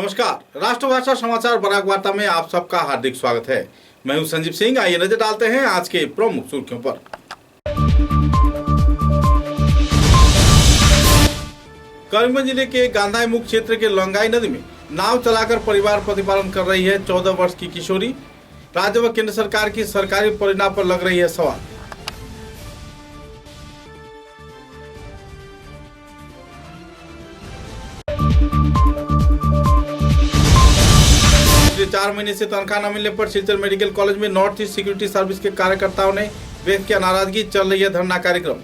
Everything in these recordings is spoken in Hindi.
नमस्कार, राष्ट्रभाषा समाचार बराक वार्ता में आप सबका हार्दिक स्वागत है। मैं हूं संजीव सिंह। आइए नजर डालते हैं आज के प्रमुख सुर्खियों पर। करीमगंज जिले के गांधाई मुख्य क्षेत्र के लंगाई नदी में नाव चलाकर परिवार प्रतिपालन कर रही है 14 वर्ष की किशोरी। राज्य व केंद्र सरकार की सरकारी परियोजना पर लग रही है सवाल। पिछले 4 महीने से तनख्वाह न मिलने पर सिलचर मेडिकल कॉलेज में नॉर्थ ईस्ट सिक्योरिटी सर्विस के कार्यकर्ताओं ने व्यक्त किया नाराजगी। चल रही है धरना कार्यक्रम।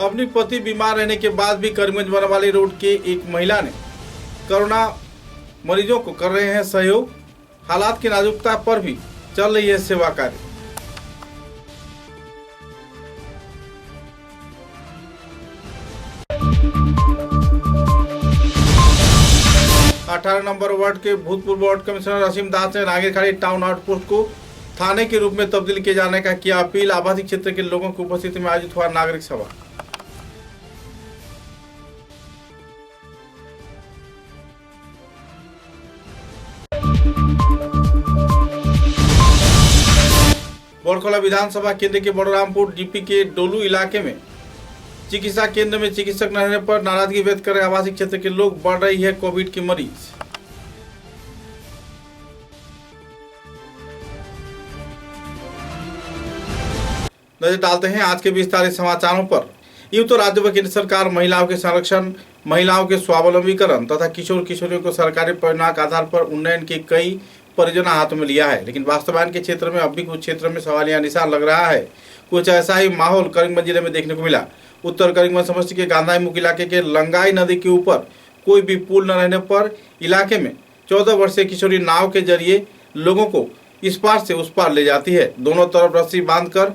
अपनी पति बीमार रहने के बाद भी करीमगंज बनवाली रोड के एक महिला ने कोरोना मरीजों को कर रहे हैं सहयोग। हालात की नाजुकता पर भी चल रही है सेवा कार्य। अठारह नंबर वार्ड के भूतपूर्व वार्ड कमिश्नर असीम दास ने नागेरखाड़ी टाउन आउटपोस्ट को थाने के रूप में तब्दील किए जाने का किया अपील। आबादी क्षेत्र के लोगों की उपस्थिति में आयोजित हुआ नागरिक सभा। बोरखोला विधानसभा केंद्र के बड़रामपुर डीपी के डोलू इलाके में चिकित्सा केंद्र में चिकित्सक न रहने पर नाराजगी व्यक्त कर रहे आवासीय क्षेत्र के लोग। बढ़ रही है कोविड की मरीज। नजर डालते हैं आज के विस्तारित समाचारों पर। यूं तो राज्य व केंद्र सरकार महिलाओं के संरक्षण, महिलाओं के स्वावलंबीकरण तथा किशोर किशोरियों को सरकारी परियोजना के आधार पर उन्नयन की कई परियोजना हाथ में लिया है, लेकिन वास्तवायन के क्षेत्र में अब भी कुछ क्षेत्र में सवालिया निशान लग रहा है। कुछ ऐसा ही माहौल करीमगंज जिले में देखने को मिला। उत्तर करीमगंज समष्टि के गांधाई मुख्य इलाके के लंगाई नदी के ऊपर कोई भी पुल न रहने पर इलाके में 14 वर्षीय किशोरी नाव के जरिए लोगों को इस पार से उस पार ले जाती है। दोनों तरफ रस्सी बांधकर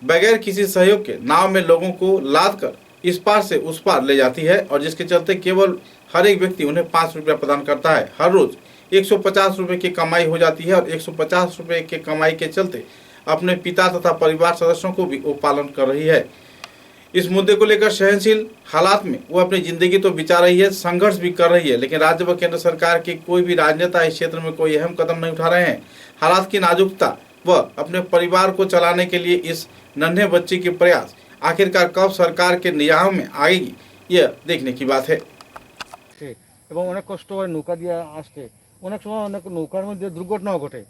बगैर किसी सहयोग के नाव में लोगों को लाद कर इस पार से उस पार ले जाती है, और जिसके चलते केवल हर एक व्यक्ति उन्हें 5 रुपया प्रदान करता है। हर रोज 150 रुपये की कमाई हो जाती है और 150 रुपये के कमाई के चलते अपने पिता तथा परिवार सदस्यों को भी वो पालन कर रही है। इस मुद्दे को लेकर सहनशील हालात में वो अपनी जिंदगी तो बिता रही है, संघर्ष भी कर रही है, लेकिन राज्य व केंद्र सरकार के कोई भी राजनेता इस क्षेत्र में कोई अहम कदम नहीं उठा रहे हैं। हालात की नाजुकता व अपने परिवार को चलाने के लिए इस नन्हे बच्चे के प्रयास आखिरकार कब सरकार के निगाहों में आएगी, यह देखने की बात है। अनेक कष्ट नौका दिए आसते अनेक समय अनेक नौकार मध्य दुर्घटनाओं घटे,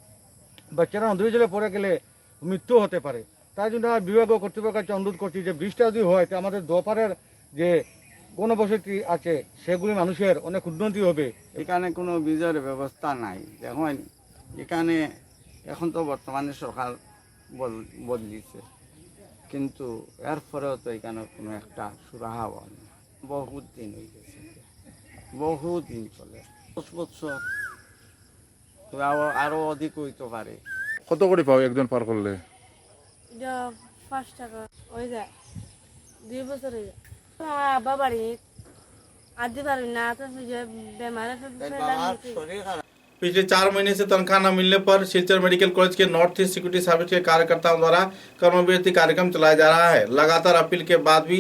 बच्चारा नदी जले पड़े गেলে मृत्यु होते पारे। তাই জন্য বিভাগ কর্তৃপক্ষের কাছে অনুরোধ করছি যে বৃষ্টিটা যদি হয় তো আমাদের দোপারের যে গণবসতি আছে সেগুলি মানুষের অনেক উন্নতি হবে। এখানে কোনো বীজের ব্যবস্থা নাই। দেখুন এখানে এখন তো বর্তমানে সরকার বদলিছে, কিন্তু এর পরেও তো এখানে কোনো একটা সুরাহা হয় না। বহুত দিন হয়ে গেছে, বহুত দিন চলে, 10 বছর আরো অধিক হইতে পারে। কত করে পাও একজন পার করলে? 5 টাকা হয়ে যায়, 2 বছর হয়ে যায়। বাবারে আদি পারি না তো বেমার। पिछले 4 महीने से तनख्वाह न मिलने पर सिलचर मेडिकल कॉलेज के नॉर्थ ईस्ट सिक्योरिटी सर्विस के कार्यकर्ताओं द्वारा कर्मविरति कार्यक्रम चलाया जा रहा है। लगातार अपील के बाद भी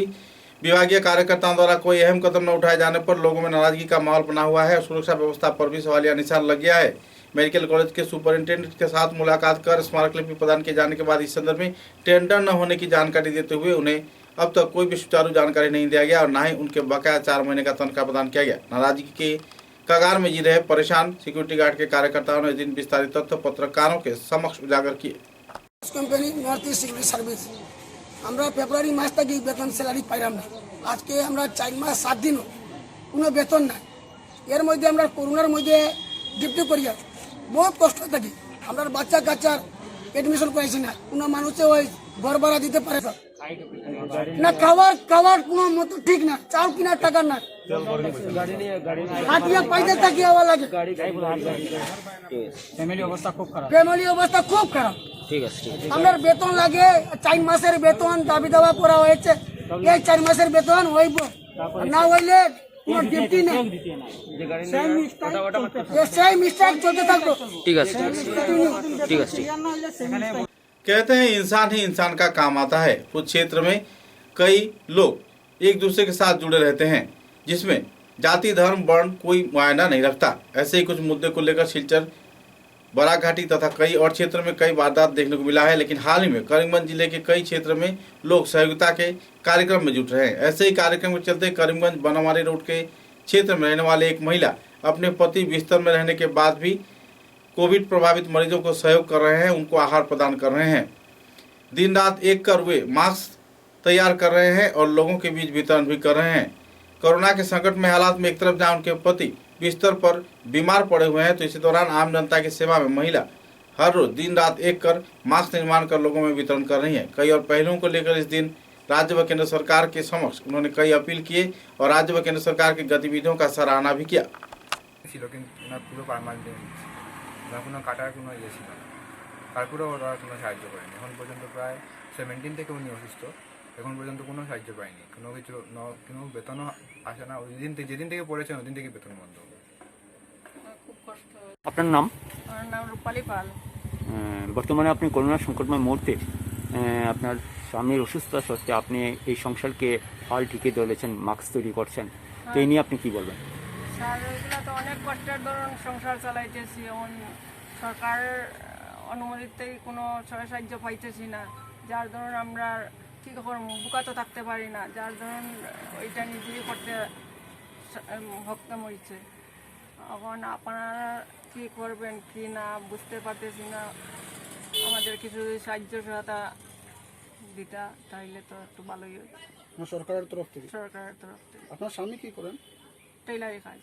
विभागीय कार्यकर्ताओं द्वारा कोई अहम कदम न उठाए जाने पर लोगों में नाराजगी का माहौल बना हुआ है। सुरक्षा व्यवस्था पर भी सवालिया निशान लग गया है। मेडिकल कॉलेज के सुपरिंटेंडेंट के साथ मुलाकात कर स्मारक लिपि प्रदान किए जाने के बाद इस संदर्भ में टेंडर न होने की जानकारी देते हुए उन्हें अब तक कोई भी सुचारू जानकारी नहीं दिया गया और न ही उनके बकाया 4 महीने का तनख्वाह प्रदान किया गया। नाराजगी के कगार में जी रहे परेशान सिक्योरिटी गार्ड के कार्यकर्ताओं ने दिन विस्तारित तथ्य पत्रकारों के समक्ष उजागर किए। Company north east security service আমরা ফেব্রুয়ারি মাস থেকে বেতন স্যালারি পাইলাম না। আজকে আমরা 4 মাস 7 দিন কোনো বেতন নাই। এর মধ্যে আমরা করোনার মধ্যে ডিউটি করিয়া বহুত কষ্ট থাকি। আমরা বাচ্চা কাচ্চার এডমিশন করাইছি না, কোনো মানুষে ওই ঘর ভাড়া দিতে পারে না, খাওয়ার কোনো মতো ঠিক না, চাল কিনার টাকা না, হাতিয়া পাইতে থাকি আওয়া লাগে। ফ্যামিলি অবস্থা খুব খারাপ। ঠিক আছে, আমরা বেতন লাগে 4 মাসের বেতন দাবি দাওয়া করা হয়েছে। এই 4 মাসের বেতন হইব না, হইলে কোনো ডিউটি নেই সেই মিস্টেক চলতে থাকলো ঠিক আছে ঠিক আছে कहते हैं इंसान ही इंसान का काम आता है। कुछ क्षेत्र में कई लोग एक दूसरे के साथ जुड़े रहते हैं, जिसमें जाति धर्म वर्ण कोई मायना नहीं रखता। ऐसे ही कुछ मुद्दे को लेकर सिलचर, बराघाटी तथा कई और क्षेत्र में कई वारदात देखने को मिला है। लेकिन हाल ही में करीमगंज जिले के कई क्षेत्र में लोग सहयोगिता के कार्यक्रम में जुट रहे हैं। ऐसे ही कार्यक्रम के चलते करीमगंज बनवारी रोड के क्षेत्र में रहने वाले एक महिला अपने पति बिस्तर में रहने के बाद भी कोविड प्रभावित मरीजों को सहयोग कर रहे हैं, उनको आहार प्रदान कर रहे हैं। दिन रात एक कर वे मास्क तैयार कर रहे हैं और लोगों के बीच वितरण भी कर रहे हैं। कोरोना के संकट में हालात में एक तरफ जहां उनके पति बिस्तर पर बीमार पड़े हुए हैं, तो इसी दौरान आम जनता की सेवा में महिला हर रोज दिन रात एक कर मास्क निर्माण कर लोगों में वितरण कर रही है। कई और पहलुओं को लेकर इस दिन राज्य व केंद्र सरकार के समक्ष उन्होंने कई अपील किए और राज्य व केंद्र सरकार की गतिविधियों का सराहना भी किया। ছিল কিন্তু ওনার পুরো পারমানেন্ট ওনার কোনো কাটার কোনো ইয়ে ছিল না, তারপরেও ওরা কোনো সাহায্য করেনি। এখন পর্যন্ত প্রায় 17 থেকে উনি অসুস্থ, এখন পর্যন্ত কোনো সাহায্য পায়নি, কোনো কিছু কোনো বেতনও আসে না। ওই দিন থেকে যেদিন থেকে পড়েছেন ওই দিন থেকে বেতন বন্ধ। আপনার নাম? আমার নাম রূপালী পাল। বর্তমানে আপনি করোনা সংকটময় মুহূর্তে আপনার স্বামীর অসুস্থতা সত্ত্বে আপনি এই সংসারকে হাল ঠিকে ধরেছেন, মাস্ক তৈরি করছেন, তো এই নিয়ে আপনি কি বলবেন? স্যার এগুলো তো অনেক কষ্টের ধরুন সংসার চালাইতেছি, এমন সরকার অনুমোদিত কোনো সাহায্য পাইতেছি না, যার ধরুন আমরা কী করবো, বুকা তো থাকতে পারি না, যার ধরুন ওইটা নিজেই করতে ভক্তম হয়েছে। এখন আপনারা কী করবেন কি না বুঝতে পারতেছি না, আমাদের কিছু সাহায্য সহায়তা দিতা তাইলে তো একটু ভালোই হতো। সরকারের তরফ থেকে সরকারের তরফ থেকে। আপনার স্বামী কি করেন? টেইলারি কাজ।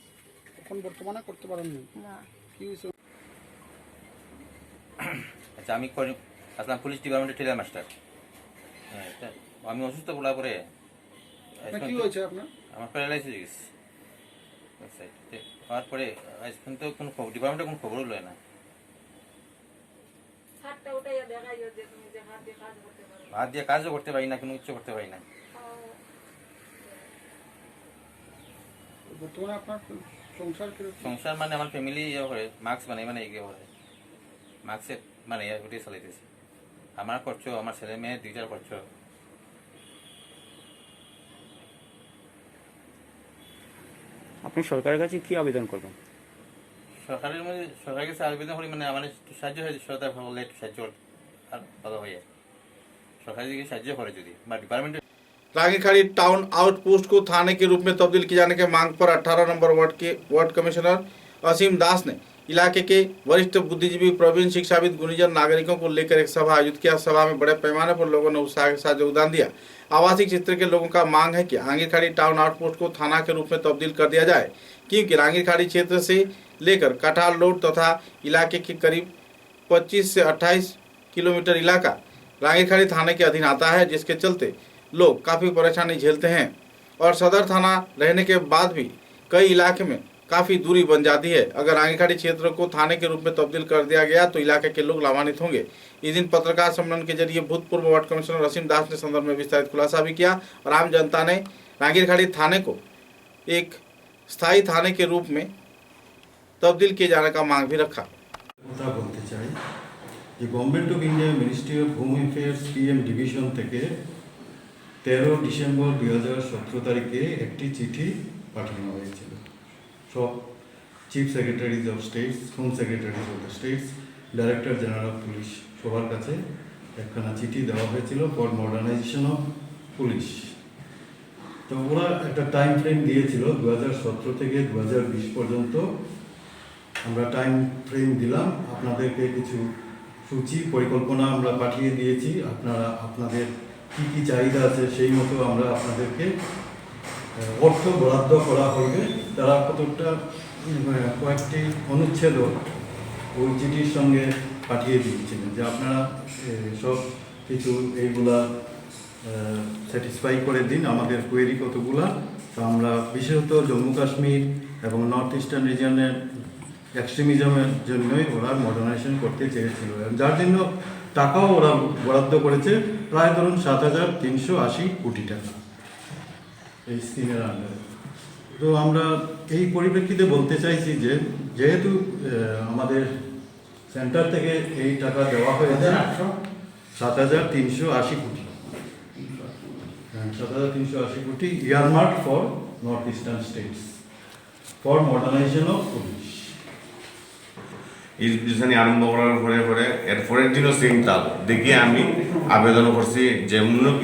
এখন বর্তমানে করতে পারেননি? না। কি হয়েছে? আচ্ছা, আমি আসলাম পুলিশ ডিপার্টমেন্টের টেলার মাস্টার। হ্যাঁ, আমি অসুস্থ বলার পরে কি হয়েছে আপনার? আমার প্যারালাইসিস হয়ে গেছে হওয়ার পরে এখন তো কোনো ডিপার্টমেন্টে কোনো খবরও লয় না। হাত দিয়ে কাজও করতে পারি না, কোনো কিছু করতে পারি না। বর্তমানে আপনার সংসার মানে আমার ফ্যামিলি ইয়ে করে মাস্ক বানাই মানে ইয়ে করে মাস্কে মানে ওটাই চালাইতেছি। আমার খরচ, আমার ছেলে মেয়ে দুইটার খরচ। আপনি সরকারের কাছে কি আবেদন করবেন? সরকারের কাছে আবেদন করি মানে আমার একটু সাহায্য হয়েছে, সরকার বললে একটু সাহায্য আর ভালো হয়ে যায়। সরকার দিকে সাহায্য করে যদি বা ডিপাर्टमेंट। रांगीखाड़ी टाउन आउटपोस्ट को थाने के रूप में तब्दील किए जाने के मांग पर 18 नंबर वार्ड कमिश्नर असीम दास ने इलाके के वरिष्ठ बुद्धिजीवी प्रवीण शिक्षाविद गुणीजन नागरिकों को लेकर एक सभा आयोजित किया। सभा में बड़े पैमाने पर लोगों ने उत्साह के साथ योगदान दिया। आवासीय क्षेत्र के लोगों का मांग है कि रांगीखाड़ी टाउन आउटपोस्ट को थाना के रूप में तब्दील कर दिया जाए, क्योंकि रांगीखाड़ी क्षेत्र से लेकर कटाल रोड तथा इलाके के करीब 25 से 28 किलोमीटर इलाका रांगीखाड़ी थाने के अधीन आता है, जिसके चलते लोग काफ़ी परेशानी झेलते हैं और सदर थाना रहने के बाद भी कई इलाके में काफ़ी दूरी बन जाती है। अगर रांगीखाड़ी क्षेत्र को थाने के रूप में तब्दील कर दिया गया तो इलाके के लोग लाभान्वित होंगे। इस दिन पत्रकार सम्मेलन के जरिए भूतपूर्व वार्ड कमिश्नर असीम दास ने संदर्भ में विस्तारित खुलासा भी किया और आम जनता ने रांगीखाड़ी थाने को एक स्थायी थाने के रूप में तब्दील किए जाने का मांग भी रखा। बोलते चाই যে government of India ministry of home affairs PM division থেকে 13 ডিসেম্বর 2017 তারিখে একটি চিঠি পাঠানো হয়েছিল। সব chief secretaries of states, home secretaries of the states, director general of police সবার কাছে একখানা চিঠি দেওয়া হয়েছিল ফর মডার্নাইজেশন অফ পুলিশ। তো ওরা একটা টাইম ফ্রেম দিয়েছিল 2017 থেকে 2020 পর্যন্ত। আমরা টাইম ফ্রেম দিলাম, আপনাদেরকে কিছু সূচি পরিকল্পনা আমরা পাঠিয়ে দিয়েছি। আপনারা আপনাদের কী কী চাহিদা আছে সেই মতো আমরা আপনাদেরকে অর্থ বরাদ্দ করা হবে। তারা কতটা কয়েকটি অনুচ্ছেদ ওই চিঠির সঙ্গে পাঠিয়ে দিয়েছিলেন যে আপনারা সব কিছু এইগুলা স্যাটিসফাই করে দিন, আমাদের কোয়েরি কতগুলা। তো আমরা বিশেষত জম্মু কাশ্মীর এবং নর্থ ইস্টার্ন রিজনের এক্সট্রিমিজমের জন্যই ওরা মডার্নাইজেশন করতে চেয়েছিল, যার জন্য টাকাও ওরা বরাদ্দ করেছে প্রায় ধরুন 7,380 কোটি টাকা এই স্কিমের আন্ডারে। তো আমরা এই পরিপ্রেক্ষিতে বলতে চাইছি যে যেহেতু আমাদের সেন্টার থেকে এই টাকা দেওয়া হয়েছে 7,380 কোটি, 7,380 কোটি earmarked for North Eastern states for modernization of police. Election আরম্ভ করার পরে পরে এর পরের দিনও সেম তাল দেখি আমি আবেদন করছি যে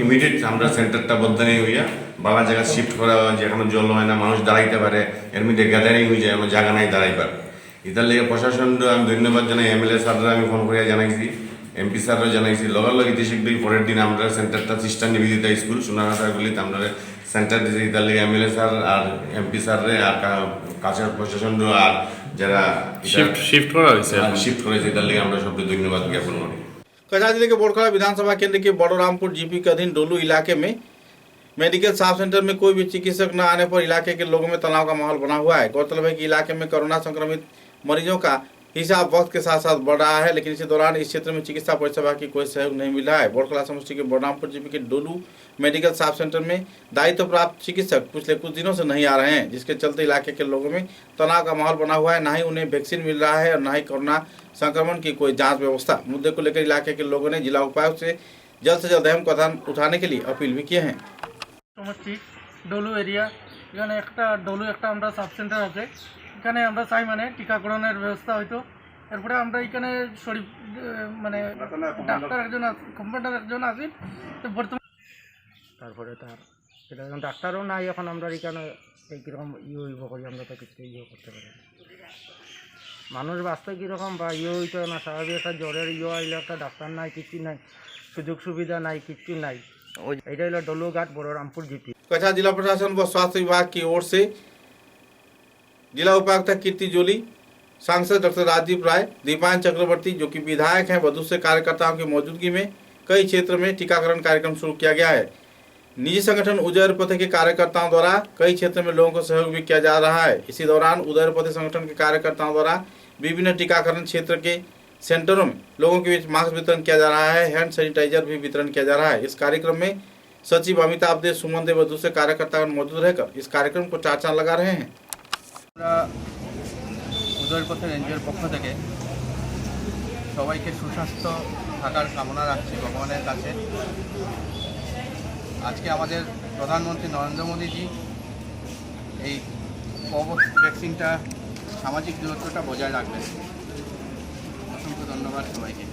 ইমিডিয়েট আমরা সেন্টারটা বদলানি হইয়া বাবা জায়গা শিফট করা হয়, যেখানে জল হয় না, মানুষ দাঁড়াইতে পারে, এর মধ্যে গ্যাদারিং হয়ে যায়, আমার জায়গা নাই দাঁড়াইবার। এটার লেগে প্রশাসন আমি ধন্যবাদ জানাই, এমএলএ স্যাররা আমি ফোন করিয়া জানাইছি, এমপি স্যাররা জানাইছি, লগালগ ইতিহাসিক পরের দিন আমরা সেন্টারটা খ্রিস্টান নিবেদিতা স্কুল সোনাঘাটাগুলিতে আমরা সেন্টার দিয়েছি। এটার লেগে এমএলএ স্যার আর এমপি স্যাররে আর কাছের প্রশাসন আর যারা শিফট করা হয়েছে শিফট করেছে, এটার লেগে আমরা সবকে ধন্যবাদ জ্ঞাপন করি। कछार जिले के बोरखड़ा विधानसभा केंद्र के बड़ोरामपुर जीपी के अधीन डोलू इलाके में मेडिकल सब सेंटर में कोई भी चिकित्सक न आने पर इलाके के लोगों में तनाव का माहौल बना हुआ है। गौरतलब है कि इलाके में कोरोना संक्रमित मरीजों का हिसाब वक्त के साथ साथ बढ़ रहा है, लेकिन इसी दौरान इस क्षेत्र में चिकित्सा परिसेवा की कोई सहयोग नहीं मिल रहा है। बोरखड़ा समष्टि के बड़ोरामपुर जीपी के डोलू मेडिकल सब सेंटर में दायित्व प्राप्त चिकित्सक पिछले कुछ दिनों से नहीं आ रहे हैं, जिसके चलते इलाके के लोगों में तनाव का माहौल बना हुआ है। न ही उन्हें वैक्सीन मिल रहा है और न ही कोरोना संक्रमण की कोई जांच व्यवस्था। मुद्दे को लेकर इलाके के लोगों ने जिला उपायुक्त से जल्द अहम कदम उठाने के लिए अपील भी किए हैं। সমষ্টি ডলু এরিয়া, এখানে ডলু একটা আমরা সাব সেন্টার আছে, এখানে আমরা চাই টিকাকরণের ব্যবস্থা হয়তো। এরপরে আমরা এখানে শরীফ ডাক্তার একজন কম্পাউন্ডার একজন আছেন, তো বর্তমানে তারপরে তার সেটা এখন ডাক্তারও নাই, এখন আমরা এখানে এই কীরকম হইব করি আমরা তো কিছু করতে পারি না। মানুষ বাঁচতে কীরকম বা হইতো না, স্বাভাবিক একটা জ্বরের আইলে একটা ডাক্তার নাই, কিচ্ছু নাই, সুযোগ সুবিধা নাই, কিচ্ছু নাই। এটা হলো ডলুঘাট बड़ोरामपुर जीपी। कछार जिला प्रशासन व स्वास्थ्य विभाग की ओर से जिला उपायुक्त कीर्ति जोली, सांसद डॉक्टर राजीव राय, दीपायन चक्रवर्ती जो कि विधायक हैं व दूसरे कार्यकर्ताओं की मौजूदगी में कई क्षेत्र में टीकाकरण कार्यक्रम शुरू किया गया है। निजी संगठन उदयरपति के कार्यकर्ताओं द्वारा कई क्षेत्र में लोगों को सहयोग भी किया जा रहा है। इसी दौरान उदयरपति संगठन के कार्यकर्ताओं द्वारा विभिन्न टीकाकरण क्षेत्र के सेंटरों में लोगों के बीच मास्क वितरण किया जा रहा है, हैंड सैनिटाइजर भी वितरण किया जा रहा है। इस कार्यक्रम में सचिव अमिताभ देव, सुमन देव व दूसरे कार्यकर्ता मौजूद रहकर इस कार्यक्रम को चार चांद लगा रहे हैं। উদয়পথের এনজিওর পক্ষ থেকে সবাইকে সুস্বাস্থ্য থাকার কামনা রাখছি ভগবানের কাছে। আজকে আমাদের প্রধানমন্ত্রী নরেন্দ্র মোদীজি এই কোভ্যাক্স ভ্যাকসিনটা সামাজিক দূরত্বটা বজায় রাখবেন। অসংখ্য ধন্যবাদ সবাইকে।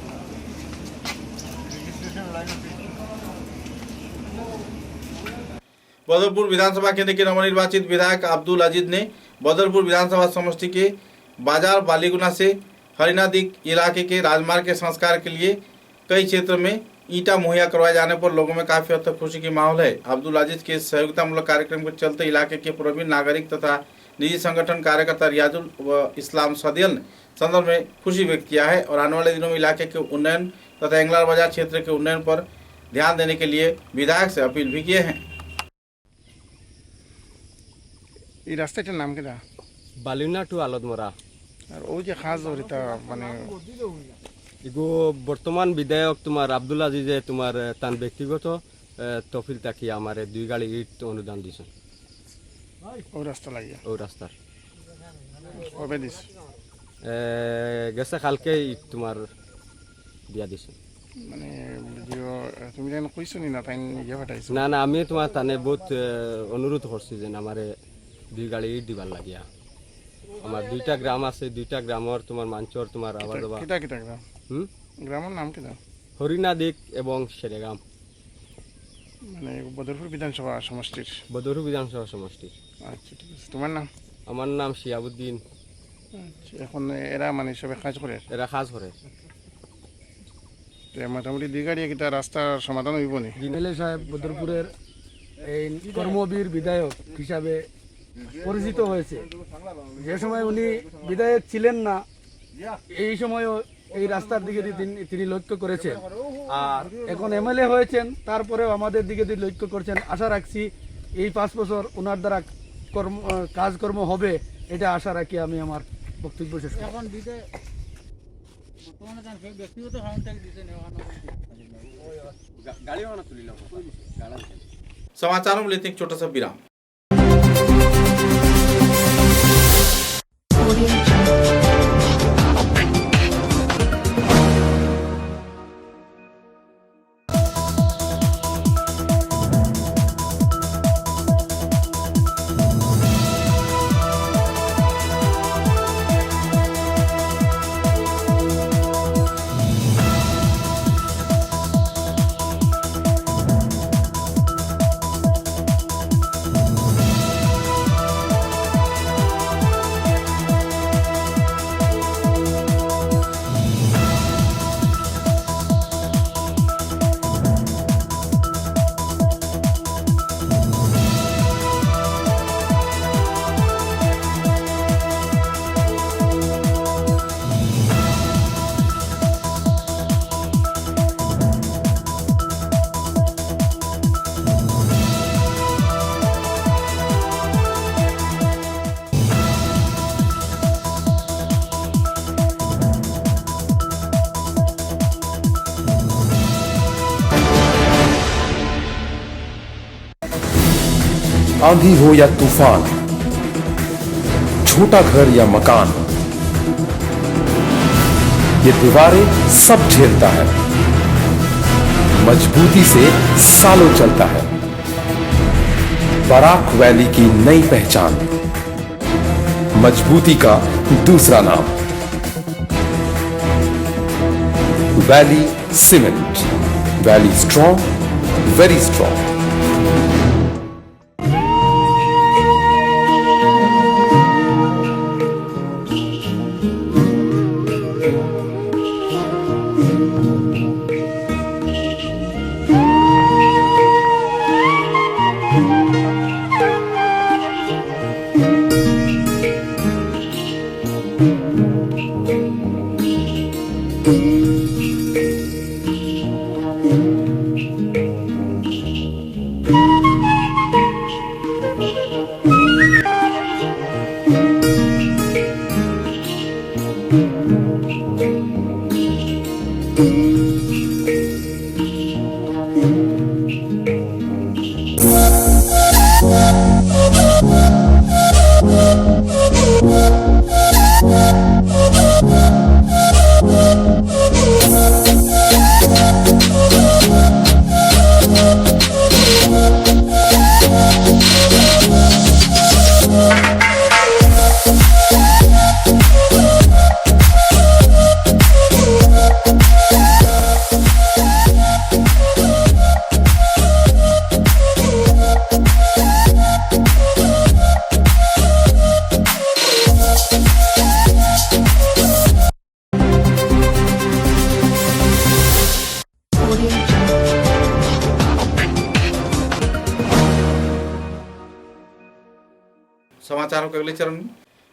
बदरपुर विधानसभा केंद्र के नवनिर्वाचित विधायक अब्दुल अजीज ने बदरपुर विधानसभा समष्टि के बाजार बालीगुना से हरिनादिक इलाके के राजमार्ग के संस्कार के लिए कई क्षेत्र में ईंटा मुहैया करवाए जाने पर लोगों में काफी हद तक खुशी की माहौल है। अब्दुल अजीज के सहयोगितामूलक कार्यक्रम के चलते इलाके के प्रवीण नागरिक तथा निजी संगठन कार्यकर्ता रियाजुल व इस्लाम सदियल ने संदर्भ में खुशी व्यक्त किया है और आने वाले दिनों में इलाके के उन्नयन तथा एंगलार बाजार क्षेत्र के उन्नयन पर ध्यान देने के लिए विधायक से अपील भी किए हैं। এই রাস্তাটার নাম কেটা? বালিনা টু আলদমরা। আর ওই যে খাস ওইটা এগো বর্তমান বিধায়ক তোমার আব্দুল আজিজে তোমার তার ব্যক্তিগত তফিল তাকি আমার 2 গাড়ি ইট অনুদান দিছেন ওই রাস্তা লাগিয়া, ওই রাস্তার কবে দিস? গেছে কালকে ইট তোমার দিয়া দিছেন। তুমি যেন কইছো নি না তাই ইয়ে পাঠাইছো? না না, আমি তোমার তানে বহুত অনুরোধ করছি যে আমারে 2 গাড়ি ইট দিবার লাগিয়া। আমার 2টা গ্রাম আছে, 2টা গ্রামর তোমার মাঞ্চর তোমার আবার কিটা কিটা গ্রাম? গ্রামের নাম কিটা? হরিনাদিক এবং শেরেগাম, বদরপুর বিধানসভা সমষ্টির। বদরপুর বিধানসভা সমষ্টির। আচ্ছা ঠিক আছে, তোমার নাম? আমার নাম শিয়াবুদ্দিন। আচ্ছা, এখন এরা সবে কাজ করে? এরা কাজ করে। মোটামুটি 2 গাড়ি কিটা রাস্তার সমাধান হইব নি? এমএলএ সাহেব বদরপুরের এই কর্মবীর বিধায়ক হিসাবে পরিচিত হয়েছে। যে সময় উনি বিধায়ক ছিলেন না এই সময়ও এই রাস্তার দিকে তিনি লক্ষ্য করেছেন, আর এখন এমএলএ হয়েছেন তারপরেও আমাদের দিকে তিনি লক্ষ্য করছেন। আশা রাখছি এই 5 বছর ওনার দ্বারা কাজকর্ম হবে, এটা আশা রাখি আমি আমার বক্তব্য শেষ করি। समाचारों में लेते हैं एक छोटा सा विराम। आंधी हो या तूफान, छोटा घर या मकान, ये दीवारें सब झेलता है, मजबूती से सालों चलता है। बराक वैली की नई पहचान, मजबूती का दूसरा नाम, valley cement. Valley strong, very strong. समाचारों के अगले चरण में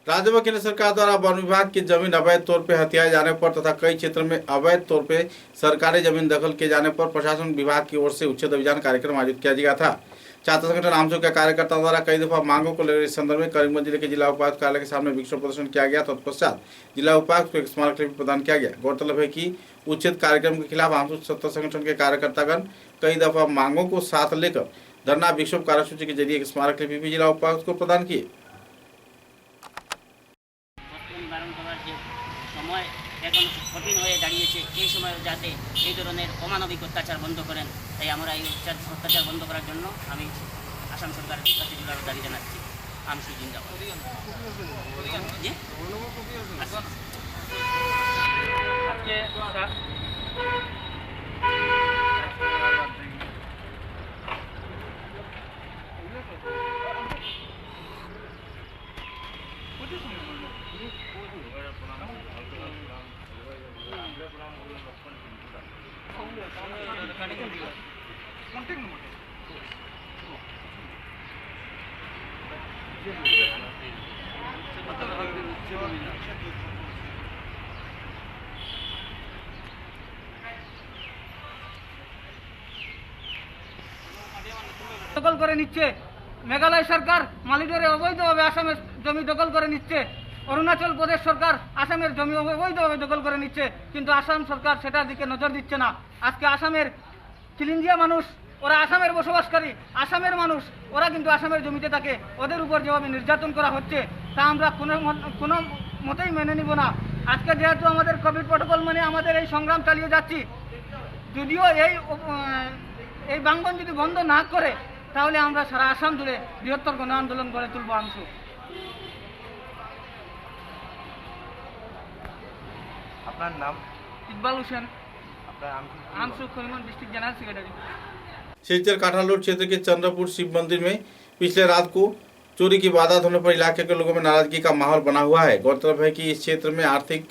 राज्य व केंद्र सरकार द्वारा वन विभाग की जमीन अवैध तौर पर हथियाए जाने पर तथा कई क्षेत्रों में अवैध तौर पर सरकारी जमीन दखल किए जाने पर प्रशासन विभाग की ओर से उच्छेद अभियान कार्यक्रम आयोजित किया गया था। छात्र संगठन आमसू के कार्यकर्ताओं द्वारा कई दफा मांगों को लेकर इस संदर्भ में करीमगंज जिले के जिला उपायुक्त कार्यालय के सामने विक्षोभ प्रदर्शन किया गया। तत्पश्चात जिला उपायुक्त को एक स्मारक लिपि प्रदान किया गया। गौरतलब है कि उच्छेद कार्यक्रम के खिलाफ आमसू छात्र संगठन के कार्यकर्तागण कई दफा मांगों को साथ लेकर धरना विक्षोभ कार्यसूची के जरिए एक स्मारक लिपि भी जिला उपायुक्त को प्रदान किए। সময় এখন কঠিন হয়ে দাঁড়িয়েছে, এই সময় যাতে এই ধরনের অমানবিক অত্যাচার বন্ধ করেন, তাই আমরা এই অত্যাচার বন্ধ করার জন্য আমি আসাম সরকারের কাছে জোরালো দাবি জানাচ্ছি। আমসু জিন্দাবাদ। দখল করে নিচ্ছে মেঘালয় সরকার মালিডোরে অবৈধভাবে আসামের জমি দখল করে নিচ্ছে, অরুণাচল প্রদেশ সরকার আসামের জমি অবৈধভাবে দখল করে নিচ্ছে, কিন্তু আসাম সরকার সেটার দিকে নজর দিচ্ছে না। আজকে আসামের খিলিঞ্জিয়া মানুষ, ওরা আসামের বসবাসকারী, আসামের মানুষ, ওরা কিন্তু আসামের জমিতে থাকে, ওদের উপর যেভাবে নির্যাতন করা হচ্ছে তা আমরা কোনো মতেই মেনে নিব না। আজকে যেহেতু আমাদের কোভিড প্রটোকল মানে আমাদের এই সংগ্রাম চালিয়ে যাচ্ছি, যদিও এই বাঙ্গন যদি বন্ধ না করে তাহলে আমরা সারা আসাম জুড়ে বৃহত্তর গণ আন্দোলন গড়ে তুলব। আমসু আপনার নাম? Iqbal Hossain, AAMSU Karimganj district general secretary. Silchar काठा रोड क्षेत्र के चंद्रपुर शिव मंदिर में पिछले रात को चोरी की वारदात होने पर इलाके के लोगों में नाराजगी का माहौल बना हुआ है। गौरतलब है कि इस क्षेत्र में आर्थिक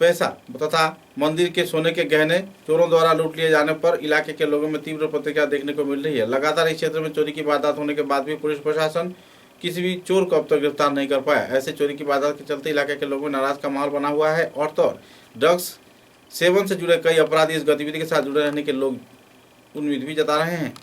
पैसा तथा मंदिर के सोने के गहने चोरों द्वारा लूट लिए जाने पर इलाके के लोगों में तीव्र प्रतिक्रिया देखने को मिल रही है। लगातार इस क्षेत्र में चोरी की वारदात होने के बाद भी पुलिस प्रशासन किसी भी चोर को अब तक गिरफ्तार नहीं कर पाया। ऐसे चोरी की वारदात के चलते इलाके के लोगों में नाराज का माहौल बना हुआ है और तो ड्रग्स सेवन से जुड़े कई अपराधी इस गतिविधि के साथ जुड़े रहने के लोग उम्मीद भी जता रहे हैं।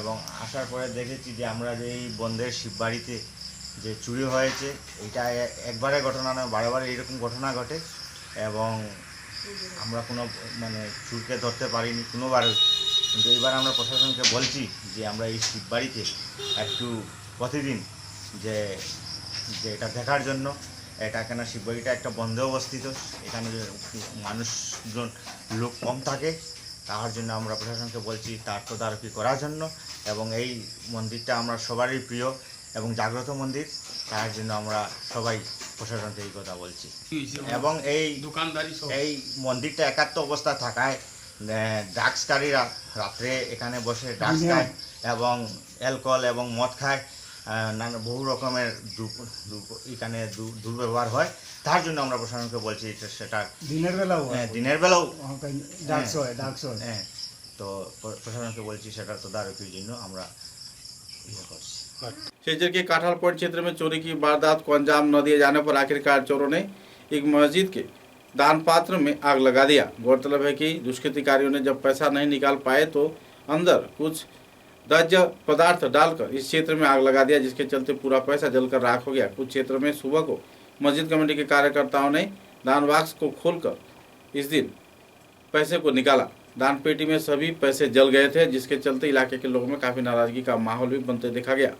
এবং আসার পরে দেখেছি যে আমরা যে এই বন্ধের শিববাড়িতে যে চুরি হয়েছে এটা একবারে ঘটনা নয়, বারে বারে এরকম ঘটনা ঘটে এবং আমরা কোনো মানে চুরকে ধরতে পারিনি কোনোবারও। কিন্তু এবার আমরা প্রশাসনকে বলছি যে আমরা এই শিববাড়িতে একটু প্রতিদিন যে এটা দেখার জন্য, এটা কেন শিববাড়িটা একটা বন্ধে অবস্থিত, এখানে মানুষজন লোক কম থাকে, তার জন্য আমরা প্রশাসনকে বলছি তার তদারকি করার জন্য। এবং এই মন্দিরটা আমরা সবারই প্রিয় এবং জাগ্রত মন্দির, তার জন্য আমরা সবাই প্রশাসনকে এই কথা বলছি। এবং এই মন্দিরটা একাত্ম অবস্থা থাকায় ড্রাগসকারীরা রাত্রে এখানে বসে ড্রাগস খায় এবং অ্যালকোহল এবং মদ খায়, নানা বহু রকমের এখানে দুর্ব্যবহার হয়। তার জন্য আমরা প্রশাসনকে বলছি সেটা দিনের বেলাও হ্যাঁ, তো প্রশাসনকে বলছি সেটা তদারকির जন্য আমরা ইয়ে করছি। सिलचर के काठाल पॉइंट क्षेत्र में चोरी की वारदात को अंजाम न दिए जाने पर आखिरकार चोरों ने एक मस्जिद के दान पात्र में आग लगा दिया। गौरतलब है कि दुष्कृतिकारियों ने जब पैसा नहीं निकाल पाए तो अंदर कुछ दाह্য पदार्थ डालकर इस क्षेत्र में आग लगा दिया, जिसके चलते पूरा पैसा जलकर राख हो गया। कुछ क्षेत्र में सुबह को मस्जिद कमेटी के कार्यकर्ताओं ने दान बॉक्स को खोलकर इस दिन पैसे को निकाला। दान पेटी में सभी पैसे जल गए थे, जिसके चलते इलाके के लोगों में काफी नाराजगी का माहौल भी बनते देखा गया।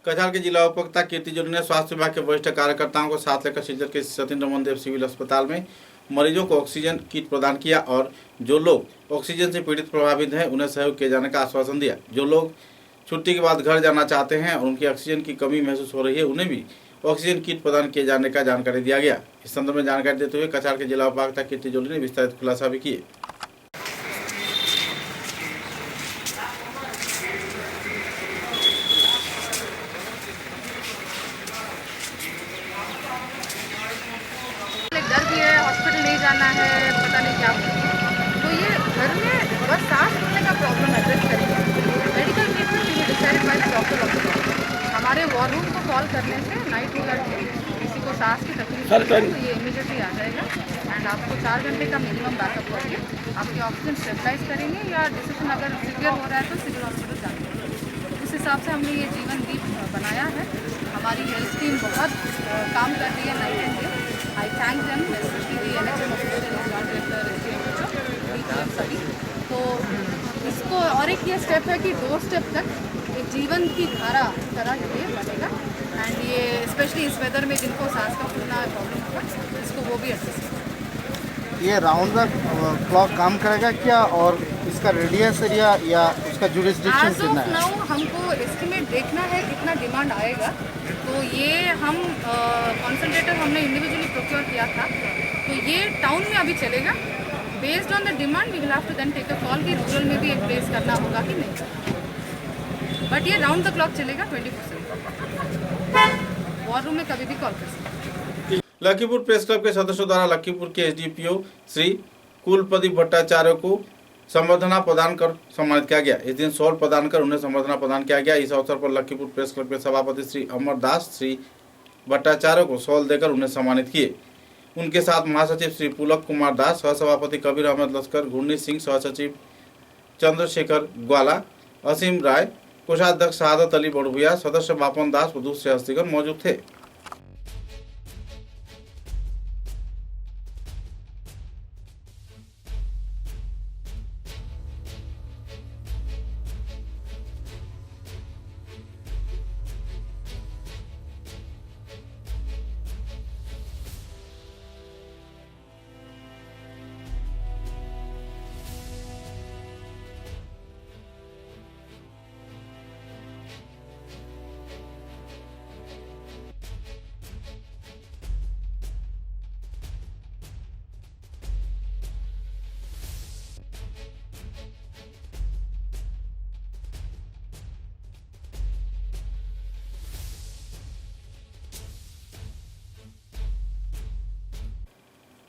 कछार के जिला उपायुक्त कीर्ति जोली ने स्वास्थ्य विभाग के वरिष्ठ कार्यकर्ताओं को साथ लेकर सिलचर के सतीन्द्र मोहन सिविल अस्पताल में मरीजों को ऑक्सीजन किट प्रदान किया और जो लोग ऑक्सीजन से पीड़ित प्रभावित हैं उन्हें सहयोग किए जाने का आश्वासन दिया। जो लोग छुट्टी के बाद घर जाना चाहते हैं और उनकी ऑक्सीजन की कमी महसूस हो रही है, उन्हें भी ऑक्सीजन किट प्रदान किए जाने का जानकारी दिया गया। इस संदर्भ में जानकारी देते हुए कछार के जिला उपायुक्त कीर्ति जोली ने विस्तारित खुलासा भी किए। डर भी है, हॉस्पिटल नहीं जाना है, पता नहीं क्या, तो ये घर में बस सांस लेने का प्रॉब्लम एड्रेस करेंगे। मेडिकल ट्रीटमेंट भी decided by the doctor of the body. हमारे वॉर रूम को कॉल करने से नाइट अलर्ट के किसी को सांस की तकलीफ है तो ये इमीडिएटली आ जाएगा एंड आपको 4 घंटे का मिनिमम बैकअप करके आपकी ऑक्सीजन स्टेबलाइज करेंगे या डिसीजन अगर सिवियर हो रहा है तो सिविल हॉस्पिटल जाना है। उस हिसाब से हमने ये जीवन दीप बनाया है। हमारी हेल्थ टीम बहुत काम कर रही है night and day. I thank them, especially the NHM officials, director, SDM, सभी। तो इस तो और एक ये स्टेप है कि 2 स्टेप तक एक जीवन की धारा तरह ये बनेगा एंड ये स्पेशली इस वेदर में जिनको सांस का फूलना प्रॉब्लम होगा इसको वो भी एडजस्ट करेगा। ये राउंड द क्लॉक काम करेगा क्या और इसका रेडियस एरिया या उसका जुरिस्डिक्शन एज कितना ऑफ है? नाउ हमको एस्टिमेट देखना है कितना डिमांड आएगा, तो ये हम कॉन्सेंट्रेटर हमने इंडिविजुअली प्रोक्योर किया था, तो ये टाउन में अभी चलेगा। Based on the demand we will have to then take a call कि रूरल में भी एक प्लेस करना होगा कि नहीं, बट ये राउंड द क्लॉक चलेगा 24/7। वॉर रूम में कभी भी कॉल कर सकते हैं। लखीमपुर प्रेस क्लब के सदस्यों द्वारा लखीमपुर के एसडीपीओ श्री कुलपति भट्टाचार्य को संबर्धना प्रदान कर सम्मानित किया गया। इस दिन शॉल प्रदान कर उन्हें संबर्धना प्रदान किया गया। इस अवसर पर लखीमपुर प्रेस क्लब के सभापति श्री अमरदास श्री भट्टाचार्य को शॉल देकर उन्हें सम्मानित किए। उनके साथ महासचिव श्री पुलक कुमार दास, सहसभापति कबीर अहमद लश्कर, गुरनीत सिंह, सहसचिव चंद्रशेखर ग्वाला, असीम राय, कोषाध्यक्ष शहादत अली बड़भुया, सदस्य बापन दास व दूसरे हस्तीगण मौजूद थे।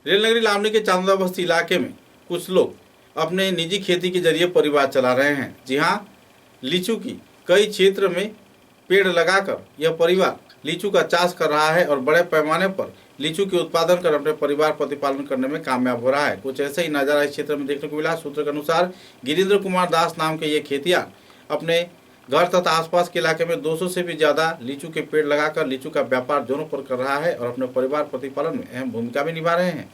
रेलनगरी लावनी के चांदवा बस्ती इलाके में कुछ लोग अपने निजी खेती के जरिए परिवार चला रहे हैं। जी हां, लीचू की कई क्षेत्र में पेड़ लगाकर यह परिवार लीचू का चाष कर रहा है और बड़े पैमाने पर लीचू के उत्पादन कर अपने परिवार प्रतिपालन करने में कामयाब हो रहा है। कुछ ऐसे ही नजारा इस क्षेत्र में देखने को मिला। सूत्र के अनुसार गिरीन्द्र कुमार दास नाम के ये खेतिया अपने घर तथा आसपास के इलाके में 200 से भी ज्यादा लीचू के पेड़ लगाकर लीचू का व्यापार जोरों पर कर रहा है और अपने परिवार प्रतिपालन में अहम भूमिका भी निभा रहे हैं।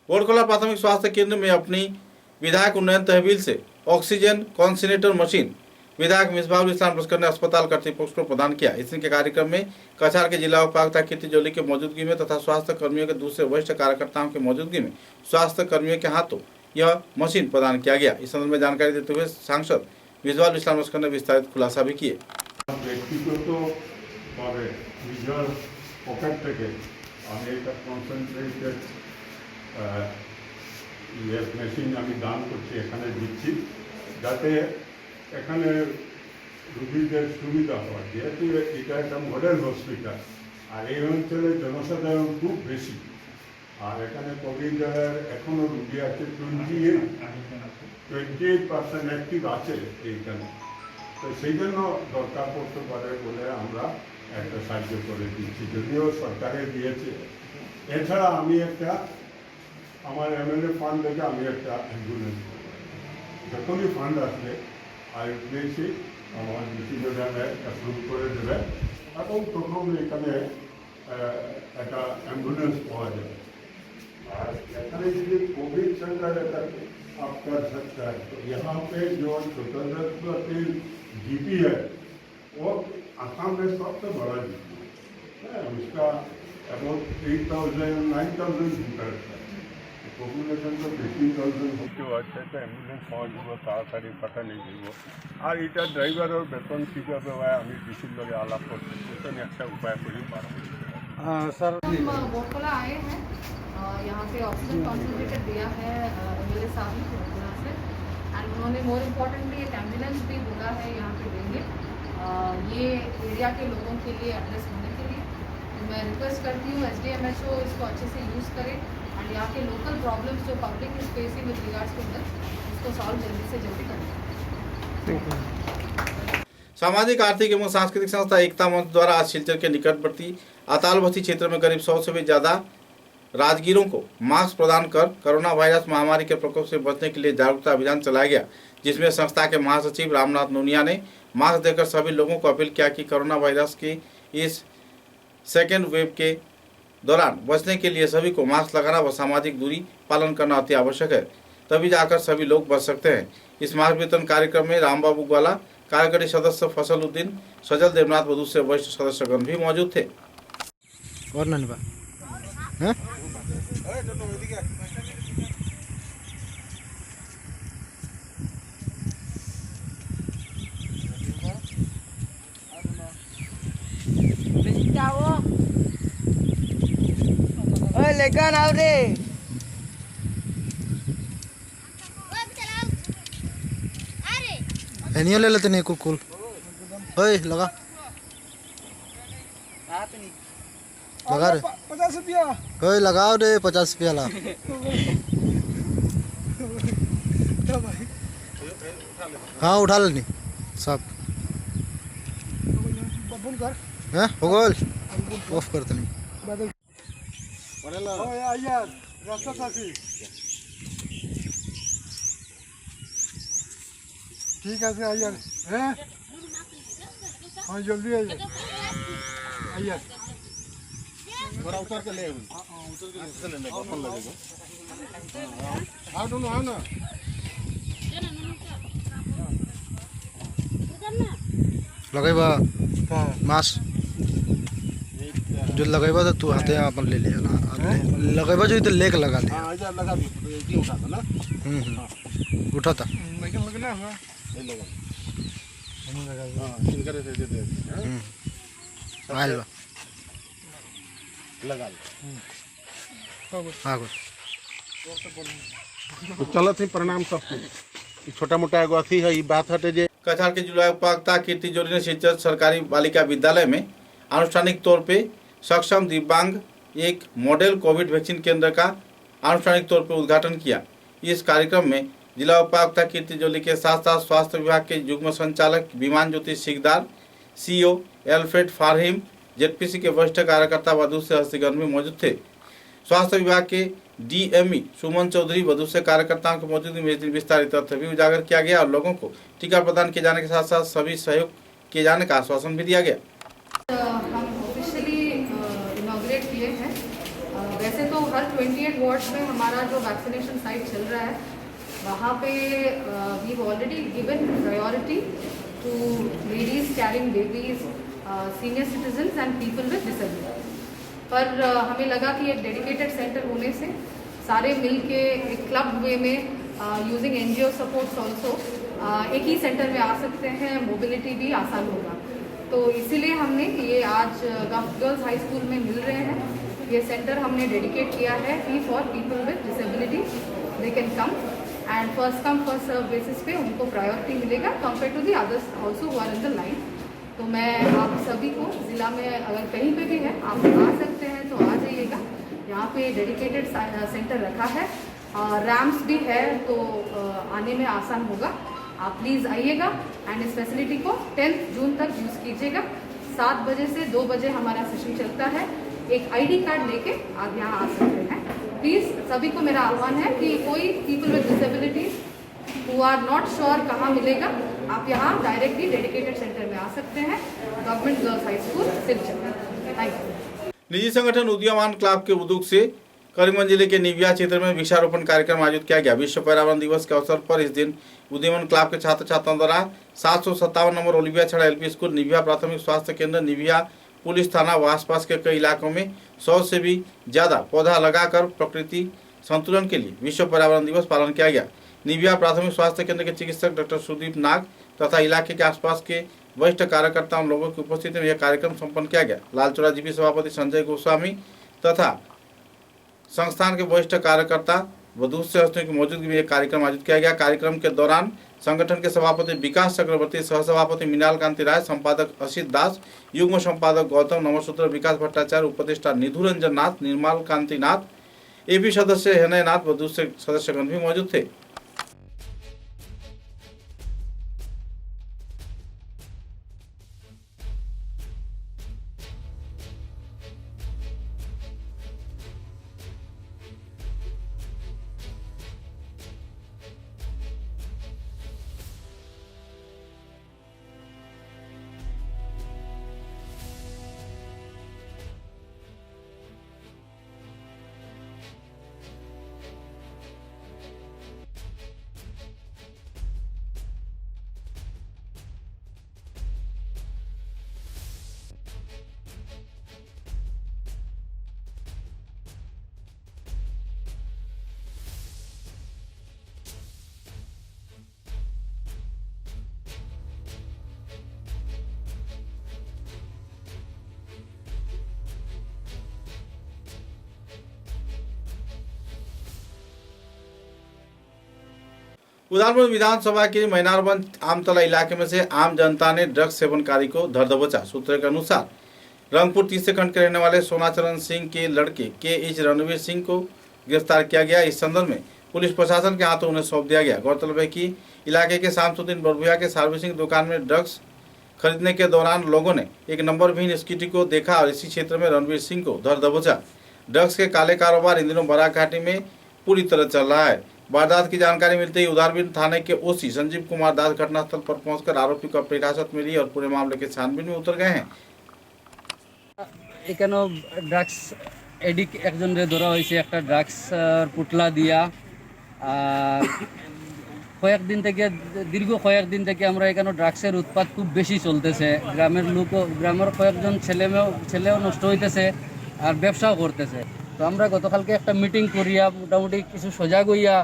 बोरकोला प्राथमिक स्वास्थ्य केंद्र में अपनी विधायक उन्नयन तहवील से ऑक्सीजन कॉन्सेंट्रेटर मशीन विधायक मिसबाहुल इस्लाम लश्कर ने अस्पताल कर्तृपक्ष को प्रदान किया। इसी के कार्यक्रम में कछार के जिला उपायुक्त कीर्ति जोली के मौजूदगी में तथा स्वास्थ्य कर्मियों के दूसरे वरिष्ठ कार्यकर्ताओं की मौजूदगी में स्वास्थ्य कर्मियों के हाथों यह मशीन प्रदान किया गया। इस संदर्भ में जानकारी देते हुए सांसद मिसबाहुल इस्लाम लश्कर ने विस्तारित खुलासा भी किए। মেশিন আমি দান করছি, এখানে দিচ্ছি, যাতে এখানে রুগীদের সুবিধা হয়। যেহেতু এটা একটা মডেল হসপিটাল আর এই অঞ্চলে জনসাধারণ খুব বেশি, আর এখানে কোভিডের এখনও রুগী আছে 28% অ্যাক্টিভ আছে এইখানে। তো সেই জন্য দরকার পড়তে পারে বলে আমরা একটা সাহায্য করে দিচ্ছি, যদিও সরকারে দিয়েছে। এছাড়া আমি একটা আমার এমএলএ ফান্ড থেকে আমি একটা অ্যাম্বুলেন্স, যখনই ফান্ড আসবে আমি পেয়েছি আমার ডিসি ম্যাডামে অ্যাপ্রুভ করে দেবে এবং তখন এখানে একটা অ্যাম্বুলেন্স পাওয়া যাবে। और एखाने जो कोविड सेंटर आप कर सकता है, तो यहाँ पे जो स्वतंत्रता जीपी है वो आसाम में सबसे बड़ा जीपी है, उसका अबाउट 8,000-9,000 मीटर है, पॉपुलेशन तो 15,000 होते अच्छे तो एम्बुलेंस पहुँच ताड़ी पता नहीं जीव और इटा ड्राइवर और बेतन ठीक है हमें किसी लगे आलाप करते एक उपाय कर सर बोटकोला आए हैं, यहाँ पे ऑक्सीजन कॉन्सेंट्रेटर दिया है एमएलए साहब ने बोटकोला से, एंड उन्होंने मोर इम्पोर्टेंटली एक एम्बुलेंस भी बोला है यहाँ पे देंगे ये एरिया के लोगों के लिए एड्रेस होने के लिए। तो मैं रिक्वेस्ट करती हूँ SDMHO इसको अच्छे से यूज़ करे एंड यहाँ के लोकल प्रॉब्लम्स जो public is facing with regards to health उसको सॉल्व जल्दी से जल्दी करें। सामाजिक आर्थिक एवं सांस्कृतिक संस्था एकता मंच द्वारा आज सिलचर के निकटवर्ती अताल बस्ती क्षेत्र में करीब 100 से भी ज्यादा राजगीरों को मास्क प्रदान कर कोरोना वायरस महामारी के प्रकोप से बचने के लिए जागरूकता अभियान चलाया गया, जिसमें संस्था के महासचिव रामनाथ नूनिया ने मास्क देकर सभी लोगों को अपील किया कि कोरोना वायरस की इस सेकेंड वेव के दौरान बचने के लिए सभी को मास्क लगाना व सामाजिक दूरी पालन करना अति आवश्यक है, तभी जाकर सभी लोग बच सकते हैं। इस मास्क वितरण कार्यक्रम में रामबाबू ग्वाला, कार्यकारी सदस्य फसलुद्दीन, सजल देवनाथ व दूसरे वरिष्ठ सदस्यगण भी मौजूद थे। और ननबा हैं ओए लेकर आओ रे एनियो ले लेते नहीं कुल ओए लगा लगा रे 50 रुपया ओए लगाओ रे 50 रुपया ला हाँ उठा लेनी सब हैं हो गल ऑफ करते नहीं यार रास्ता साथी ठीक है यार हैं हाँ जल्दी आइए आइए थोड़ा उतर के ले उतर के लेने का फोन लगेगा आओ दोनों आओ ना लगेबा मास्क जो लगेबा तो तू हाथे अपन ले ले ना लगेबा जो तो लेके लगा ले हां इधर लगा दो ये उठा दो ना उठा था लेकिन लगना है ये लगा हम लगा हां इनकर से दे दे आइल लगा लो हां तो चलो थे प्रणाम सबको छोटा मोटा एगो अथी है ये बात हटे जे कछार के जिला उपायुक्त कीर्ति जोरी ने सिलचर सरकारी बालिका विद्यालय में आनुष्ठानिक तौर पे सक्षम दिव्यांग एक मॉडल कोविड वैक्सीन केंद्र का आनुष्ठानिक तौर पर उद्घाटन किया। इस कार्यक्रम में जिला उपायुक्त कीर्ति जोली के साथ साथ स्वास्थ्य विभाग के युग्म संचालक विमान ज्योति सिकदार, सीओ एल्फ्रेड फारहिम, जेडपीसी के वरिष्ठ कार्यकर्ता व दूसरे हस्तीगण भी मौजूद थे। स्वास्थ्य विभाग के डीएमई सुमन चौधरी व दूसरे कार्यकर्ताओं की मौजूदगी में विस्तारित तथ्य भी उजागर किया गया और लोगों को टीका प्रदान किए जाने के साथ साथ सभी सहयोग किए जाने का आश्वासन भी दिया गया। हम ऑफिशियली इनॉग्रेट किए हैं। वैसे तो हर 28 वार्ड्स में हमारा जो वैक्सीनेशन साइट चल रहा है वहाँ पे we already given priority to ladies carrying babies, senior citizens and people with disability. पर हमें लगा कि एक डेडिकेटेड सेंटर होने से सारे मिल के एक क्लब वे में यूजिंग NGO सपोर्ट्स ऑल्सो एक ही सेंटर में आ सकते हैं, मोबिलिटी भी आसान होगा। तो इसीलिए हमने ये आज गर्ल्स हाई स्कूल में मिल रहे हैं। ये सेंटर हमने डेडिकेट किया है for people with disability. They can come and first come first serve basis पे उनको प्रायोरिटी मिलेगा compare to the others also who are in the line. तो मैं आप सभी को ज़िला में अगर कहीं पे भी है आप आ सकते हैं तो आ जाइएगा। यहाँ पे डेडिकेटेड सेंटर रखा है, रैम्प्स भी है तो आने में आसान होगा। आप प्लीज़ आइएगा एंड इस फैसिलिटी को 10 जून तक यूज़ कीजिएगा। 7 बजे से 2 बजे हमारा सेशन चलता है। एक आईडी कार्ड लेके आप यहाँ आ सकते हैं। प्लीज़ सभी को मेरा आह्वान है कि कोई people with disabilities who are not sure कहाँ मिलेगा, आप यहाँ डायरेक्टली डेडिकेटेड सेंटर में आ सकते हैं, government girls high school Silchar. Thank you. निजी संगठन उदीयमान क्लब के उद्योग से करीमगंज जिले के निविया क्षेत्र में वृक्षारोपण कार्यक्रम आयोजित किया गया। विश्व पर्यावरण दिवस के अवसर पर इस दिन उदीयमान क्लब के छात्र छात्राओं द्वारा 757 नंबर ओलिविया छड़ा एलपी स्कूल, निविया प्राथमिक स्वास्थ्य केंद्र, निविया पुलिस थाना व आसपास के कई इलाकों में 100 से भी ज्यादा पौधा लगाकर प्रकृति संतुलन के लिए विश्व पर्यावरण दिवस पालन किया गया। निविया प्राथमिक स्वास्थ्य केंद्र के चिकित्सक डॉक्टर सुदीप नाग तथा इलाके के आसपास के वरिष्ठ कार्यकर्ताओं लोगों की उपस्थिति में यह कार्यक्रम संपन्न किया गया। लालचौड़ा जीपी सभापति संजय गोस्वामी तथा संस्थान के वरिष्ठ कार्यकर्ता व दूसरे हस्तियों की मौजूदगी में यह कार्यक्रम आयोजित किया गया। कार्यक्रम के दौरान संगठन के सभापति विकास चक्रवर्ती, सह सभापति मृणाल कांति राय, संपादक असित दास, युग्म संपादक गौतम, नमसूत्र विकास भट्टाचार्य, उपदेष्टा निधु रंजन नाथ, निर्मल कांति नाथ, एपी सदस्य हनय नाथ व दूसरे सदस्यगण भी मौजूद थे। उदालपुर विधानसभा के मैनारबंद आमतला इलाके में से आम जनता ने ड्रग्स सेवनकारी को धर दबोचा। सूत्रों के अनुसार रंगपुर तीसरे खंड के रहने वाले सोनाचरण सिंह के लड़के के रणवीर सिंह को गिरफ्तार किया गया। इस संदर्भ में पुलिस प्रशासन के हाथों उन्हें सौंप दिया गया। गौरतलब है कि इलाके के शामसुद्दीन बरबुया के सर्विसिंग दुकान में ड्रग्स खरीदने के दौरान लोगों ने एक नंबर विहीन स्कूटी को देखा और इसी क्षेत्र में रणवीर सिंह को धर दबोचा। ड्रग्स के काले कारोबार इन दिनों बराक घाटी में पूरी तरह चल रहा है। वारदात की जानकारी मिलते ही उधारबीन थाने के ओसी संजीव कुमार दास घटनास्थल पर पहुंचकर आरोपी को अपनी हिरासत में ली और पूरे मामले के छानबीन में उतर गए हैं। এখানে ড্রাগস এডিক্ট একজনের ধরা হয়েছে, একটা ড্রাগস পুটলা দিয়া। আর দীর্ঘ কয়েকদিন থেকে আমরা এখানে ড্রাগসের উৎপাদ খুব বেশি চলতেছে। গ্রামের কয়েকজন ছেলেও নষ্ট হইতেছে আর ব্যবসাও করতেছে। তো আমরা গতকালকে একটা মিটিং করিয়া মোটামুটি কিছু সজাগ হইয়া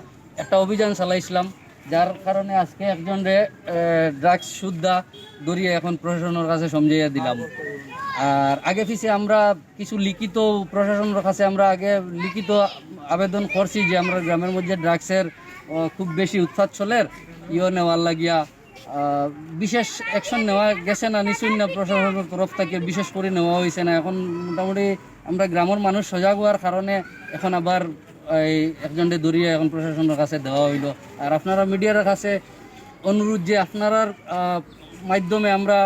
একটা অভিযান চালাইছিলাম, যার কারণে আজকে একজনের ড্রাগস সুদ্ধা ধরিয়ে এখন প্রশাসনের কাছে সমঝাইয়া দিলাম। আর আগে পিছিয়ে আমরা কিছু লিখিত প্রশাসনের কাছে আমরা আগে লিখিত আবেদন করছি যে আমরা গ্রামের মধ্যে ড্রাগসের খুব বেশি উৎপাত চলের নেওয়ার লাগিয়া বিশেষ অ্যাকশন নেওয়া গেছে না, নিশ্চয় না প্রশাসনের তরফ থেকে বিশেষ করে নেওয়া হয়েছে না। এখন মোটামুটি আমরা গ্রামের মানুষ সজাগ হওয়ার কারণে এখন আবার এই একজনকে ধরিয়ে এখন প্রশাসনের কাছে দেওয়া হইল। আর আপনারা মিডিয়ার কাছে অনুরোধ যে আপনার মাধ্যমে আমরা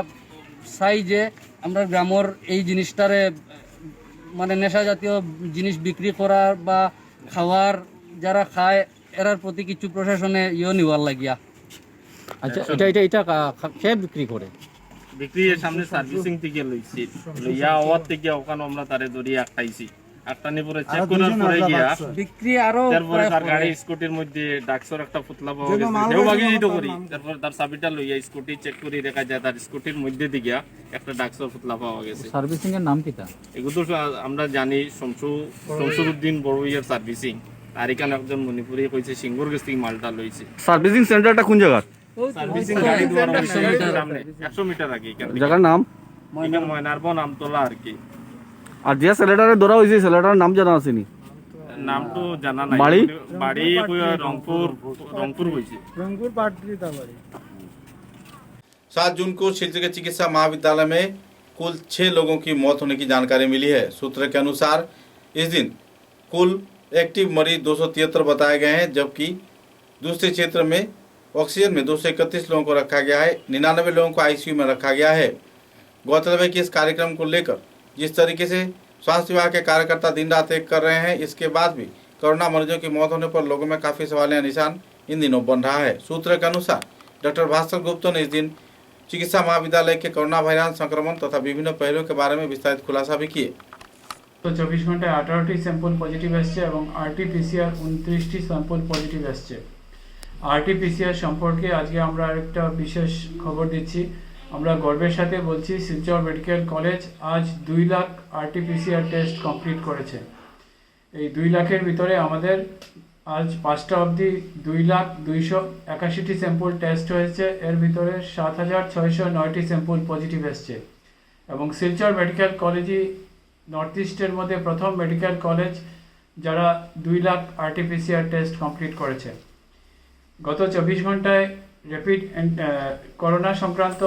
চাই যে আমরা গ্রামের এই জিনিসটারে মানে নেশা জাতীয় জিনিস বিক্রি করার বা খাওয়ার যারা খায় এরার প্রতি কিছু প্রশাসনে নেওয়ার লাগিয়া। আচ্ছা, এটা কে বিক্রি করে? বিক্রি সামনে সার্ভিসিং থেকে লইছি, লইয়া ওয়ার থেকে ওখানে আমরা তারে ধরিয়ে আটকাইছি। আটটানি পরে চেক করার পরে গিয়া বিক্রি আরো তারপরে তার গাড়ি স্কুটির মধ্যে ডাক্সর একটা পুতলা পাওয়া গেছে, সেও বাকি দিতে করি। তারপর তার চাবিটা লইয়া স্কুটি চেক করে দেখা যায় তার স্কুটির মধ্যে দিকে একটা ডাক্সর পুতলা পাওয়া গেছে। সার্ভিসিং এর নাম কিটা? এগুলো তো আমরা জানি শমসুদ্দিন বড়ুইয়ার সার্ভিসিং। আর এখানে একজন মণিপুরি কইছে সিঙ্গুর গেছ থেকে মালটা লইছে। সার্ভিসিং সেন্টারটা কোন জায়গা? সার্ভিসিং গাড়ি দুয়ার 100 মিটার আগে। জায়গার নাম ময়নারবন আমতলা আর কি। আর যে ছেলেটারে ধরা হয়েছে ছেলেটার নাম জানা আছে নি? নামটো জানা নাই বাড়ি? বাড়ি রংপুর হয়েছে রংপুর পাটরিতা বাড়ি। 7 जून को क्षेत्र के चिकित्सा महाविद्यालय में कुल 6 लोगों की मौत होने की जानकारी मिली है। सूत्र के अनुसार इस दिन कुल एक्टिव मरीज 273 बताए गए हैं, जबकि दूसरे क्षेत्र में ऑक्सीजन में 231 लोगों को रखा गया है। 99 लोगों को आईसीयू में रखा गया है। गौरतलब है कि इस कार्यक्रम को लेकर जिस तरीके से स्वास्थ्य विभाग के कार्यकर्ता दिन रात एक कर रहे हैं, इसके बाद भी कोरोना मरीजों की मौत होने पर लोगों में काफ़ी सवालिया निशान इन दिनों बन रहा है। सूत्र के अनुसार डॉक्टर भास्कर गुप्ता ने इस दिन चिकित्सा महाविद्यालय के कोरोना वायरस संक्रमण तथा विभिन्न पहलुओं के बारे में विस्तारित खुलासा भी किए। तो 24 ঘন্টায় 18টি স্যাম্পল পজিটিভ আসছে এবং আরটিপিসিআর 29টি স্যাম্পল পজিটিভ আসছে। আরটিপিসিআর সম্পর্কে আজকে আমরা আরেকটা বিশেষ খবর দিচ্ছি। আমরা গর্বের সাথে বলছি শিলচর মেডিকেল কলেজ আজ 2 লাখ আরটিপিসিআর টেস্ট কমপ্লিট করেছে। এই 2 লাখের ভিতরে আমাদের আজ 5টা অবধি 2,281টি স্যাম্পল টেস্ট হয়েছে। এর ভিতরে 7,609টি স্যাম্পল পজিটিভ এসছে এবং শিলচর মেডিকেল কলেজই নর্থ ইস্টের মধ্যে প্রথম মেডিকেল কলেজ যারা 2 লাখ আরটিপিসিআর টেস্ট কমপ্লিট করেছে। গত 24 ঘন্টায় র্যাপিড করোনা সংক্রান্ত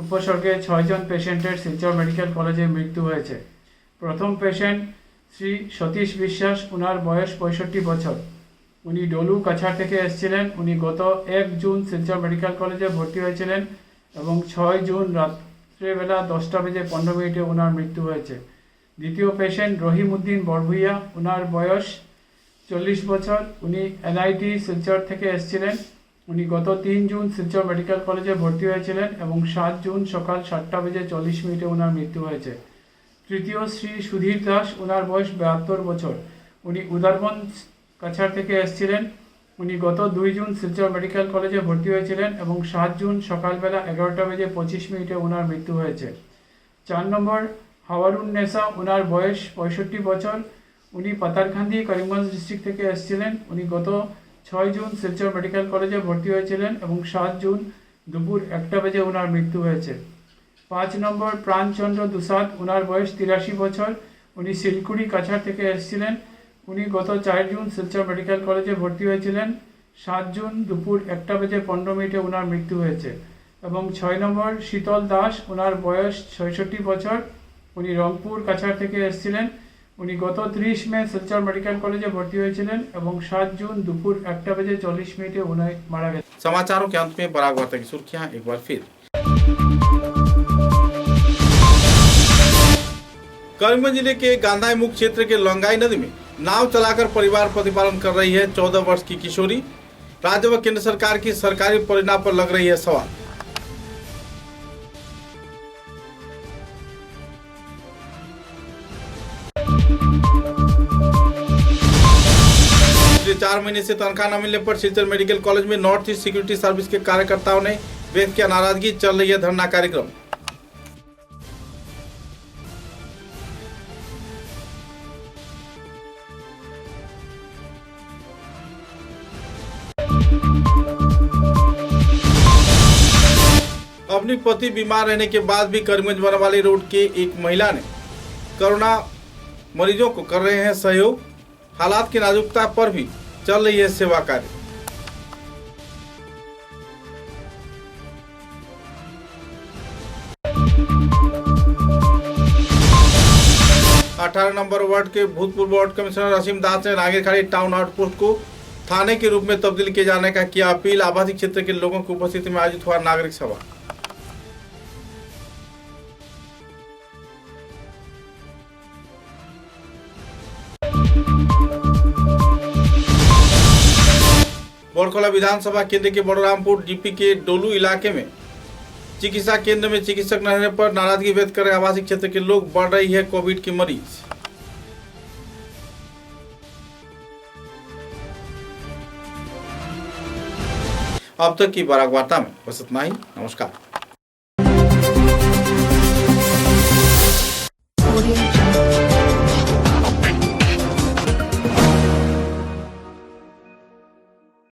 উপসর্গে 6 জন পেশেন্টের শিলচর মেডিকেল কলেজে মৃত্যু হয়েছে। প্রথম পেশেন্ট শ্রী সতীশ বিশ্বাস, ওনার বয়স 65 বছর। উনি ডলু কাছাড় থেকে এসেছিলেন। উনি গত 1 জুন শিলচর মেডিকেল কলেজে ভর্তি হয়েছিলেন এবং 6 জুন রাত্রেবেলা 10:15 ওনার মৃত্যু হয়েছে। দ্বিতীয় পেশেন্ট রহিম উদ্দিন বরভুইয়া, ওনার বয়স 40 বছর। উনি এনআইটি শিলচর থেকে এসেছিলেন। উনি গত 3 জুন শিলচর মেডিকেল কলেজে ভর্তি হয়েছিলেন এবং 7 জুন সকাল 7:40 ওনার মৃত্যু হয়েছে। তৃতীয় শ্রী সুধীর দাস, ওনার বয়স 72 বছর। উনি উদারবন কাছাড় থেকে এসেছিলেন। উনি গত 2 জুন শিলচর মেডিকেল কলেজে ভর্তি হয়েছিলেন এবং 7 জুন সকালবেলা 11:25 ওনার মৃত্যু হয়েছে। 4 নম্বর হাওয়ারুন নেসা, ওনার বয়স 65 বছর। উনি পাতারখান্দি করিমগঞ্জ ডিস্ট্রিক্ট থেকে এসেছিলেন। উনি গত 6 জুন শিলচর মেডিকেল কলেজে ভর্তি হয়েছিলেন এবং 7 জুন দুপুর 1টা ওনার মৃত্যু হয়েছে। 5 নম্বর প্রাণচন্দ্র দুসাদ, ওনার বয়স 83 বছর। উনি শিলকুড়ি কাছাড় থেকে এসেছিলেন। উনি গত 4 জুন শিলচর মেডিকেল কলেজে ভর্তি হয়েছিলেন। 7 জুন দুপুর 1:15 ওনার মৃত্যু হয়েছে এবং 6 নম্বর শীতল দাস, ওনার বয়স 66 বছর। উনি রংপুর কাছাড় থেকে এসেছিলেন। উনি গত 30 মে শিলচর মেডিকেল কলেজে ভর্তি হয়েছিলেন এবং 7 জুন দুপুর 1:40 উনি মারা গেছেন। समाचारों के अंत में बराक वार्ता की सुर्खियां एक बार फिर। करीमगंज जिले के गांधाई मुख्य क्षेत्र के लंगाई नदी में नाव चलाकर परिवार प्रतिपालन कर रही है 14 वर्ष की किशोरी। राज्य व केंद्र सरकार की सरकारी परिणाम पर लग रही है सवाल। पिछले 4 महीने से तनख्वाह न मिलने पर शिलचर मेडिकल कॉलेज में नॉर्थ ईस्ट सिक्योरिटी सर्विस के कार्यकर्ताओं ने व्यक्त किया नाराजगी। चल रही है धरना कार्यक्रम। अपनी पति बीमार रहने के बाद भी करीमगंज बनवाली रोड के एक महिला ने कोरोना मरीजों को कर रहे हैं सहयोग। हालात की नाजुकता पर भी चल रही है सेवा कार्य। 18 नंबर वार्ड के भूतपूर्व वार्ड कमिश्नर असीम दास ने नागेरखाड़ी टाउन आउटपोस्ट को थाने के रूप में तब्दील किए जाने का किया अपील। आबादी क्षेत्र के लोगों की उपस्थिति में आयोजित हुआ नागरिक सभा। बोरखोला विधानसभा केंद्र के बड़रामपुर डीपी के डोलू इलाके में चिकित्सा केंद्र में चिकित्सक न रहने पर नाराजगी व्यक्त कर रहे आवासीय क्षेत्र के लोग। बढ़ रही है कोविड के मरीज। अब तक की बराक वार्ता में बस इतना ही। नमस्कार।